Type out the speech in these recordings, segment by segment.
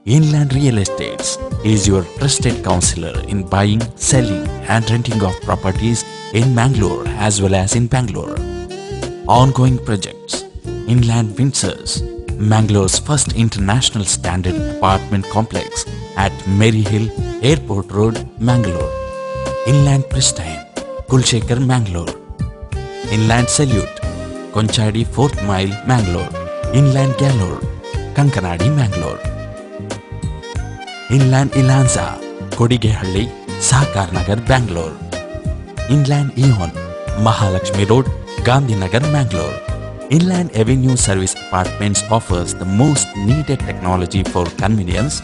Inland Real Estates is your trusted counselor in buying, selling, and renting of properties in Mangalore as well as in Bangalore. Ongoing projects: Inland Windsors, Mangalore's first international standard apartment complex at Maryhill Airport Road, Mangalore. Inland Pristine, Kulshekar, Mangalore. Inland Salute, Konchadi 4th Mile, Mangalore. Inland Galore, Kankanadi, Mangalore. Inland Ilanza, Kodigehalli, Sahkar Nagar, Bangalore. Inland Eon, Mahalakshmi Road, Gandhinagar, Mangalore. Inland Avenue Service Apartments offers the most needed technology for convenience.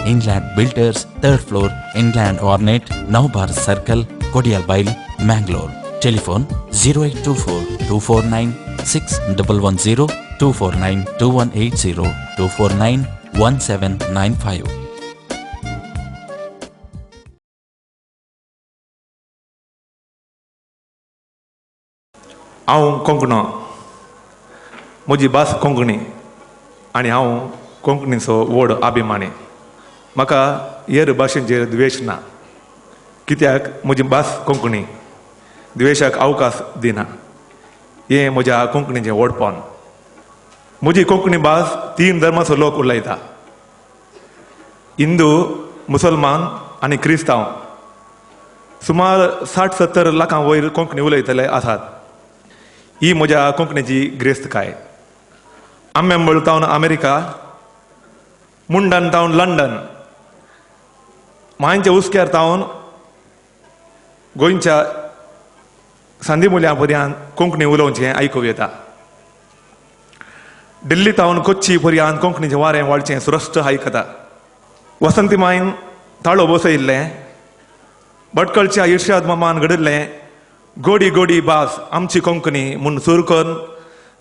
Inland Builders, 3rd floor, Inland Ornate, Navbar Circle, Kodialbail, Mangalore. Telephone 0824 249 6110 249 2180 249 1795. हांव कोंकणो, म्हजी भास कोंकणी आनी हांव कोंकणीचो व्हड अभिमानी. म्हाका हेर भाशेंचेर द्वेश ना, कित्याक म्हजी भास कोंकणी, द्वेशाक अवकाश दिना. हें म्हज्या कोंकणीचें व्हडपण. म्हजी कोंकणी भास 3 धर्माचो लोक उलयता: हिंदू, मुसलमान आनी क्रिस्तांव. सुमार 60-70 लाखां वयर कोंकणी उलयतले आसात. ही म्हज्या कोंकणीची गिरेस्तकाय. आंबेंबळ तावन अमेरिका, मुंडन तावन लंडन, मांयच्या उस्क्यार तावन गोंयच्या सांदिमुल्या पर्यंत कोंकणी उलोवचें आयकूं येता. दिल्ली तावन कोच्ची पर्यंत कोंकणीचें वारें वळचें सुरश्ट आयकता. वसंती मायन ताळो बसयिल्लें, भटकळच्या इर्शाद मामान घडिल्लें गोडी गोडी भास आमची कोंकणी म्हूण सूर करून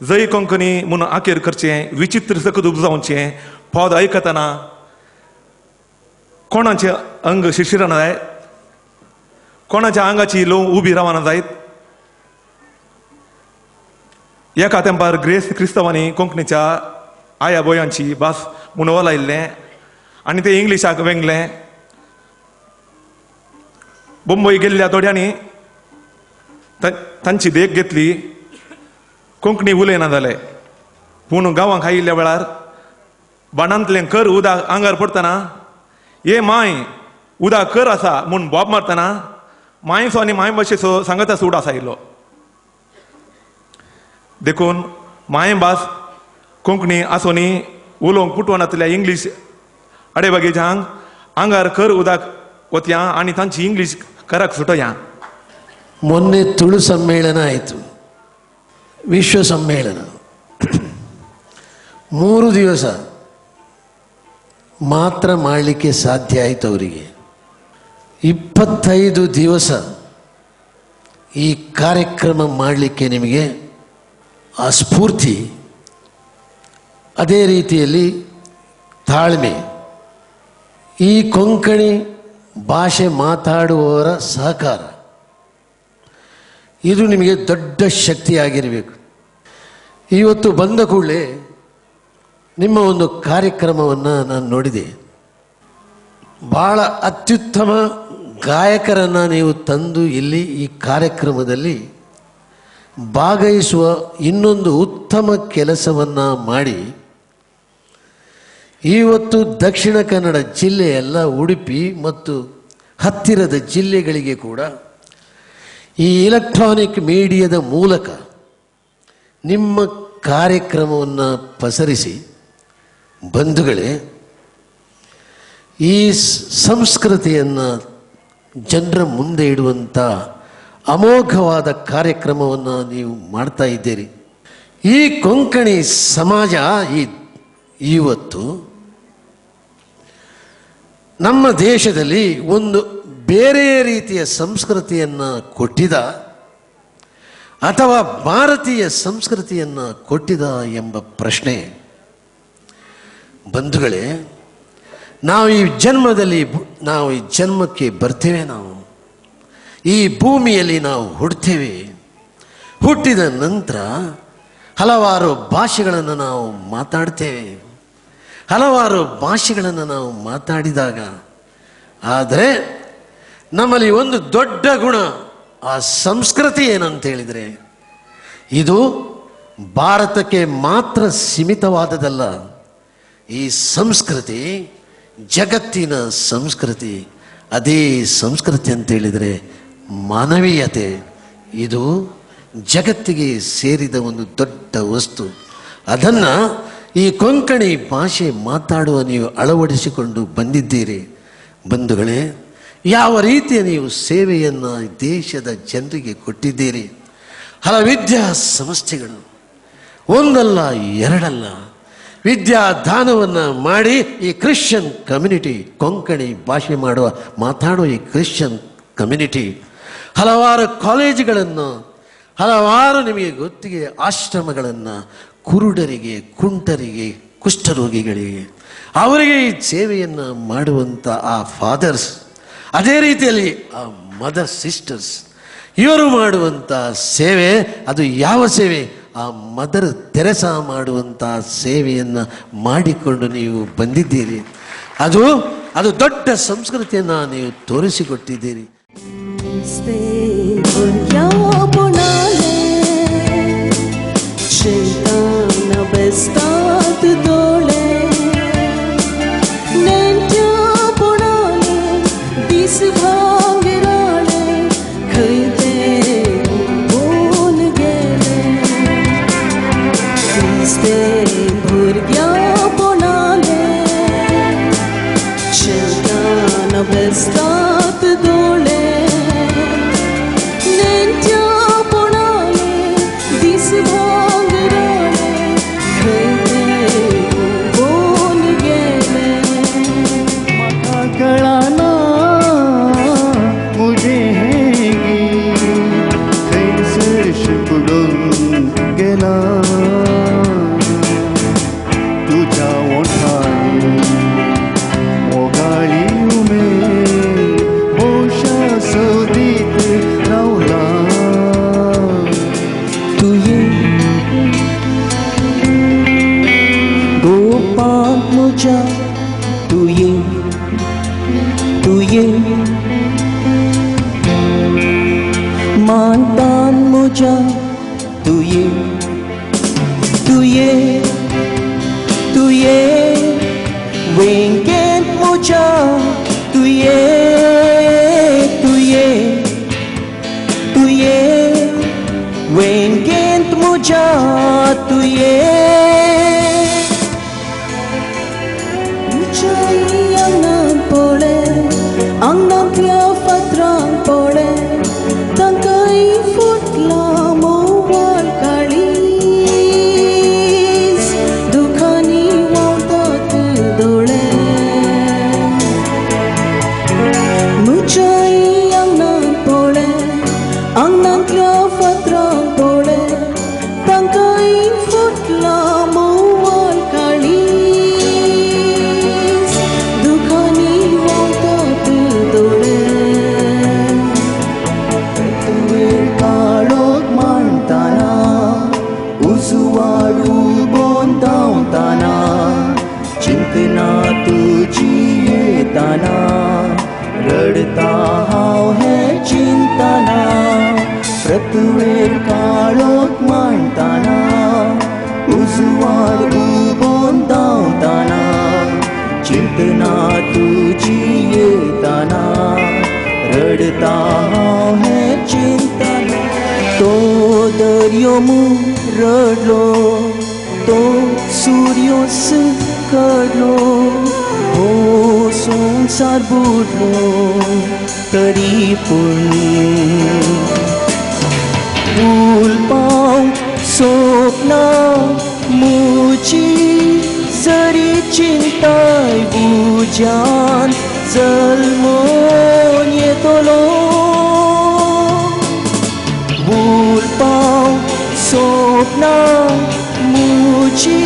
जय कोंकणी म्हूण आखेर करचें विचित्र सकत उपजावचें पद आयकतना कोणाचें अंग शिरशिरना जायत, कोणाच्या आंगाची लोव उबी रावना जायत. एका तेंपार क्रिस्तवांनी कोंकणीच्या आया बोयांची भास म्हूण ओलायिल्लें आनी तें इंग्लिशाक वेंगलें. मुंबय गेल्ल्या थोड्यांनी तांची देख घेतली, कोंकणी उलयना जाले. पूण गांवांक आयिल्ल्या वेळार बाणांतलें कर उदक आंगार पडटना हे मांय उदक कर आसा म्हूण बोब मारतना मायसो आनी माय भाशेचो सांगाता सूड आसायलो. देखून माय भास कोंकणी आसोनी उलोवंक पुटवनातल्या इंग्लीश आडेबागेच्यांक आंगार कर उदक वतया आनी तांची इंग्लीश कराक सुटया. ಮೊನ್ನೆ ತುಳು ಸಮ್ಮೇಳನ ಆಯಿತು, ವಿಶ್ವ ಸಮ್ಮೇಳನ. 3 ದಿವಸ ಮಾತ್ರ ಮಾಡಲಿಕ್ಕೆ ಸಾಧ್ಯ ಆಯಿತು ಅವರಿಗೆ. 25 ದಿವಸ ಈ ಕಾರ್ಯಕ್ರಮ ಮಾಡಲಿಕ್ಕೆ ನಿಮಗೆ ಆ ಸ್ಫೂರ್ತಿ, ಅದೇ ರೀತಿಯಲ್ಲಿ ತಾಳ್ಮೆ, ಈ ಕೊಂಕಣಿ ಭಾಷೆ ಮಾತಾಡುವವರ ಸಹಕಾರ, ಇದು ನಿಮಗೆ ದೊಡ್ಡ ಶಕ್ತಿಯಾಗಿರಬೇಕು. ಇವತ್ತು ಬಂದ ಕೂಡಲೇ ನಿಮ್ಮ ಒಂದು ಕಾರ್ಯಕ್ರಮವನ್ನು ನಾನು ನೋಡಿದೆ. ಭಾಳ ಅತ್ಯುತ್ತಮ ಗಾಯಕರನ್ನು ನೀವು ತಂದು ಇಲ್ಲಿ ಈ ಕಾರ್ಯಕ್ರಮದಲ್ಲಿ ಭಾಗವಹಿಸುವ ಇನ್ನೊಂದು ಉತ್ತಮ ಕೆಲಸವನ್ನು ಮಾಡಿ ಇವತ್ತು ದಕ್ಷಿಣ ಕನ್ನಡ ಜಿಲ್ಲೆಯೆಲ್ಲ ಉಡುಪಿ ಮತ್ತು ಹತ್ತಿರದ ಜಿಲ್ಲೆಗಳಿಗೆ ಕೂಡ ಈ ಎಲೆಕ್ಟ್ರಾನಿಕ್ ಮೀಡಿಯಾದ ಮೂಲಕ ನಿಮ್ಮ ಕಾರ್ಯಕ್ರಮವನ್ನು ಪಸರಿಸಿ, ಬಂಧುಗಳೇ, ಈ ಸಂಸ್ಕೃತಿಯನ್ನು ಜನರ ಮುಂದೆ ಇಡುವಂಥ ಅಮೋಘವಾದ ಕಾರ್ಯಕ್ರಮವನ್ನು ನೀವು ಮಾಡ್ತಾ ಇದ್ದೀರಿ. ಈ ಕೊಂಕಣಿ ಸಮಾಜ ಇವತ್ತು ನಮ್ಮ ದೇಶದಲ್ಲಿ ಒಂದು ಬೇರೆ ರೀತಿಯ ಸಂಸ್ಕೃತಿಯನ್ನು ಕೊಟ್ಟಿದ ಅಥವಾ ಭಾರತೀಯ ಸಂಸ್ಕೃತಿಯನ್ನು ಕೊಟ್ಟಿದ ಎಂಬ ಪ್ರಶ್ನೆ. ಬಂಧುಗಳೇ, ನಾವು ಈ ಜನ್ಮಕ್ಕೆ ಬರ್ತೇವೆ. ನಾವು ಈ ಭೂಮಿಯಲ್ಲಿ ನಾವು ಹುಡ್ತೇವೆ. ಹುಟ್ಟಿದ ನಂತರ ಹಲವಾರು ಭಾಷೆಗಳನ್ನು ನಾವು ಮಾತಾಡ್ತೇವೆ, ಹಲವಾರು ಭಾಷೆಗಳನ್ನು ನಾವು ಮಾತಾಡಿದಾಗ, ಆದರೆ ನಮ್ಮಲ್ಲಿ ಒಂದು ದೊಡ್ಡ ಗುಣ, ಆ ಸಂಸ್ಕೃತಿ ಏನಂತ ಹೇಳಿದರೆ ಇದು ಭಾರತಕ್ಕೆ ಮಾತ್ರ ಸೀಮಿತವಾದದಲ್ಲ. ಈ ಸಂಸ್ಕೃತಿ ಜಗತ್ತಿನ ಸಂಸ್ಕೃತಿ. ಅದೇ ಸಂಸ್ಕೃತಿ ಅಂತ ಹೇಳಿದರೆ ಮಾನವೀಯತೆ. ಇದು ಜಗತ್ತಿಗೆ ಸೇರಿದ ಒಂದು ದೊಡ್ಡ ವಸ್ತು. ಅದನ್ನು ಈ ಕೊಂಕಣಿ ಭಾಷೆ ಮಾತಾಡುವ ನೀವು ಅಳವಡಿಸಿಕೊಂಡು ಬಂದಿದ್ದೀರಿ. ಬಂಧುಗಳೇ, ಯಾವ ರೀತಿಯ ನೀವು ಸೇವೆಯನ್ನು ದೇಶದ ಜನರಿಗೆ ಕೊಟ್ಟಿದ್ದೀರಿ. ಹಲವು ವಿದ್ಯಾ ಸಂಸ್ಥೆಗಳು ಒಂದಲ್ಲ ಎರಡಲ್ಲ ವಿದ್ಯಾದಾನವನ್ನು ಮಾಡಿ ಈ ಕ್ರಿಶ್ಚಿಯನ್ ಕಮ್ಯುನಿಟಿ, ಕೊಂಕಣಿ ಭಾಷೆ ಮಾತಾಡುವ ಈ ಕ್ರಿಶ್ಚಿಯನ್ ಕಮ್ಯುನಿಟಿ ಹಲವಾರು ಕಾಲೇಜುಗಳನ್ನು, ಹಲವಾರು ನಿಮಗೆ ಗೊತ್ತಿಗೆ ಆಶ್ರಮಗಳನ್ನು, ಕುರುಡರಿಗೆ, ಕುಂಟರಿಗೆ, ಕುಷ್ಠರೋಗಿಗಳಿಗೆ ಅವರಿಗೆ ಈ ಸೇವೆಯನ್ನು ಮಾಡುವಂಥ ಆ ಫಾದರ್ಸ್, ಅದೇ ರೀತಿಯಲ್ಲಿ ಆ ಮದರ್ ಸಿಸ್ಟರ್ಸ್, ಇವರು ಮಾಡುವಂಥ ಸೇವೆ ಅದು ಯಾವ ಸೇವೆ? ಆ ಮದರ್ ತೆರೆಸಾ ಮಾಡುವಂಥ ಸೇವೆಯನ್ನು ಮಾಡಿಕೊಂಡು ನೀವು ಬಂದಿದ್ದೀರಿ. ಅದು ದೊಡ್ಡ ಸಂಸ್ಕೃತಿಯನ್ನು ನೀವು ತೋರಿಸಿಕೊಟ್ಟಿದ್ದೀರಿ. Bestat dole nentya ponale dis bhangrale khayte bol gele mata kalana mujhe hegi kaisar shipdun gela tuja othani ogali mantan muja tu ye wingent muja tu ye wingent muja tu ye Angam pia fatrang pole tangkai futla mowal kalis dukhani wautat dole muchai angam pole angam pia fatrang pole tangkai futla mowal kalis dukhani ताना रडता हाव है चिंतना प्रतवेर काळोख मांडताना उजवाड उबोन धांवताना चिंतना तुझी येताना रडता हाव है चिंतना तो दर्यो रडलो तो सूर्योस कडलो हो संसार बुडलो तरी पूण फूल पाव स्वप्ना मुजी जरी चिंताय बुजान जल्मोन येतलो फूल पाव स्वप्ना मुजी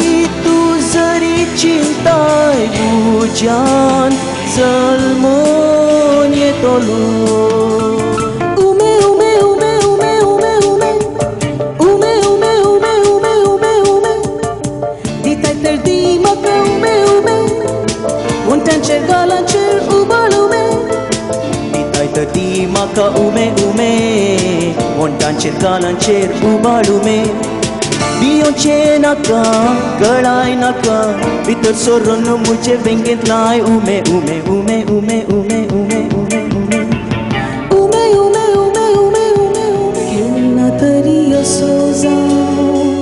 तू जरी चिंताय बुजान जल्मोन येतलो Di tay perdi maka ume वंटांचेर गालांचेर उबाळ उमे भितायत ती म्हाका उमे उमे वंटांचेर गालांचेर उबाळ उमे बियोचे नाका गळाय नाका भितर सोरून मुजे वेंगेंत लाय उमे उमे उमे उमे उमे उमे उमे उमे उमे उमे उमे उमे उमे उमे केन्ना तरी असो जावं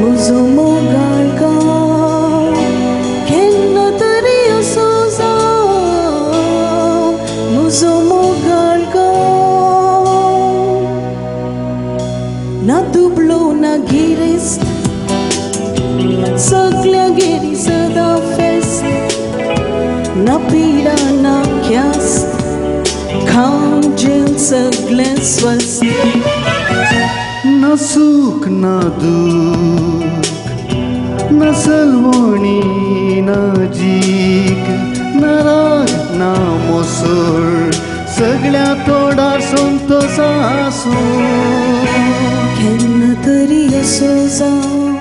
म्हजो मोगाळ गांव केन्ना तरी असो जावं म्हजो मोगाळ गांव ना दुबलो ना गिरेस्त सगळ्या गेरी सदा फेस्त ना पिडा ना ख्यास्त खावन जेवन सगळें स्वस्त ना सुख ना दूख ना सलवणी ना जीक ना राग ना मोसोळ सगळ्या तोडार संतोष आसूं केन्ना तरी असो जावं